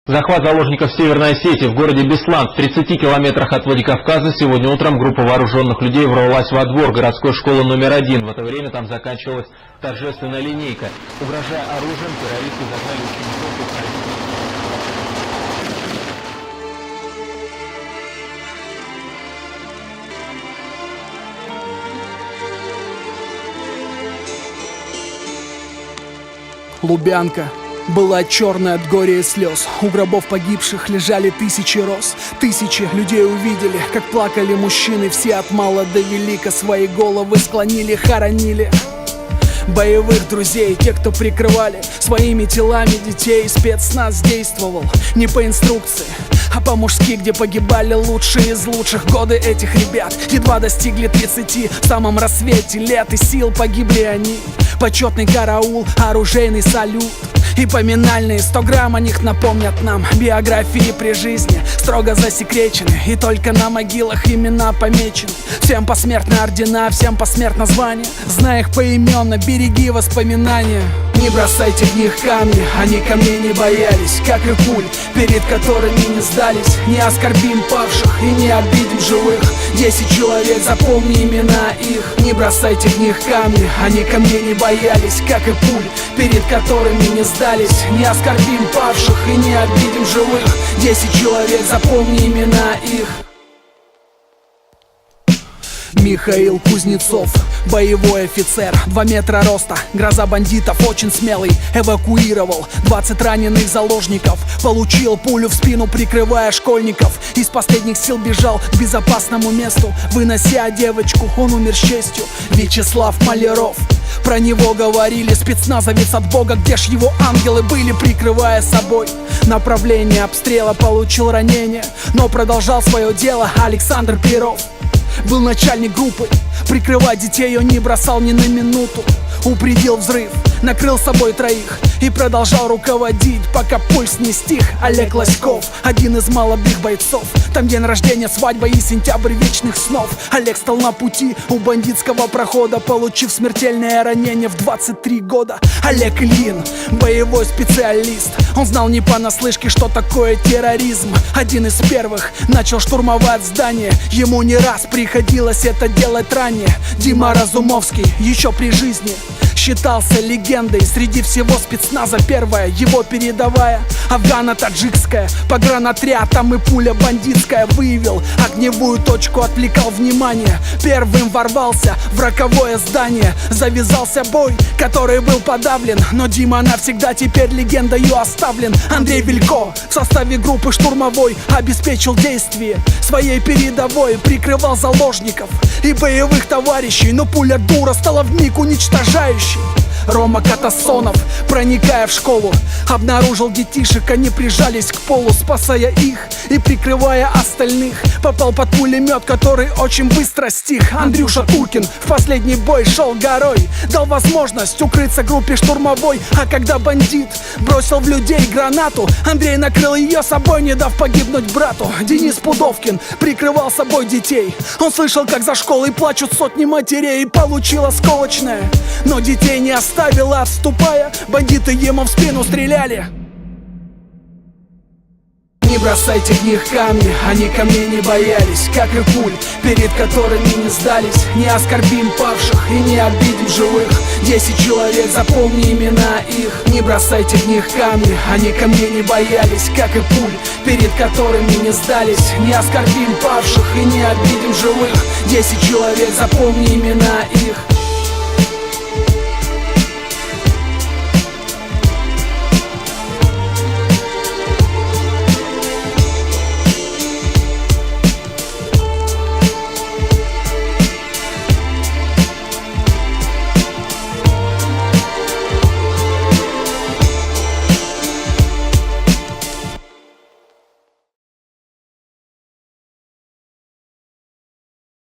Захват заложников в Северной Осетии. В городе Беслан, в 30 километрах от Владикавказа, сегодня утром группа вооруженных людей ворвалась во двор городской школы номер 1. В это время там заканчивалась торжественная линейка. Угрожая оружием, террористы загнали учеников и Лубянка была черная от горя и слез. У гробов погибших лежали тысячи роз. Тысячи людей увидели, как плакали мужчины. Все от мала до велика свои головы склонили, хоронили боевых друзей, те, кто прикрывали своими телами детей. Спецназ действовал не по инструкции, а по-мужски, где погибали лучшие из лучших. Годы этих ребят едва достигли 30. В самом рассвете лет и сил погибли они. Почетный караул, оружейный салют и поминальные 100 грамм о них напомнят нам. Биографии при жизни строго засекречены, и только на могилах имена помечены. Всем посмертно ордена, всем посмертно звания. Знай их поименно, береги воспоминания. Не бросайте в них камни, они камней не боялись, как и пуль, перед которыми не сдались. Не оскорбим павших и не обидим живых. 10 человек, запомни имена их. Не бросайте в них камни, они камней не боялись, как и пуль, перед которыми не сдались. Не оскорбим павших и не обидим живых. 10 человек, запомни имена их. Михаил Кузнецов, боевой офицер, 2 метра роста, гроза бандитов, очень смелый. Эвакуировал 20 раненых заложников, получил пулю в спину, прикрывая школьников. Из последних сил бежал к безопасному месту, вынося девочку, он умер с честью. Вячеслав Маляров, про него говорили, спецназовец от Бога, где ж его ангелы были, прикрывая собой направление обстрела, получил ранение, но продолжал свое дело. Александр Перов был начальник группы, прикрывать детей он не бросал ни на минуту. Упредил взрыв, накрыл собой 3 и продолжал руководить, пока пульс не стих. Олег Лоськов, один из молодых бойцов, там день рождения, свадьба и сентябрь вечных снов. Олег стал на пути у бандитского прохода, получив смертельное ранение в 23 года. Олег Ильин, боевой специалист, он знал не понаслышке, что такое терроризм. Один из первых начал штурмовать здание, ему не раз приходилось это делать ранее. Дима Разумовский еще при жизни считался легендой среди всего спецназа. Первая его передовая, афгано-таджикская, погранотряд, там и пуля бандитская. Выявил огневую точку, отвлекал внимание, первым ворвался в роковое здание. Завязался бой, который был подавлен, но Дима навсегда теперь легендою оставлен. Андрей Вилько в составе группы штурмовой обеспечил действие своей передовой, прикрывал заложников и боевых товарищей, но пуля дура стала вмиг уничтожающей. Рома Катасонов, проникая в школу, обнаружил детишек, они прижались к полу, спасая их и прикрывая остальных. Попал под пулемет, который очень быстро стих. Андрюша Туркин в последний бой шел горой, дал возможность укрыться группе штурмовой. А когда бандит бросил в людей гранату, Андрей накрыл ее собой, не дав погибнуть брату. Денис Пудовкин прикрывал собой детей, он слышал, как за школой плачут сотни матерей, и получил осколочное, но детей не оставил. Отступая, бандиты ему в спину стреляли. Не бросайте в них камни, они камней не боялись, как и пуль, перед которыми не сдались. Не оскорбим павших и не обидим живых. 10 человек, запомни имена их. Не бросайте в них камни, они камней не боялись, как и пуль, перед которыми не сдались. Не оскорбим павших и не обидим живых. 10 человек, запомни имена их.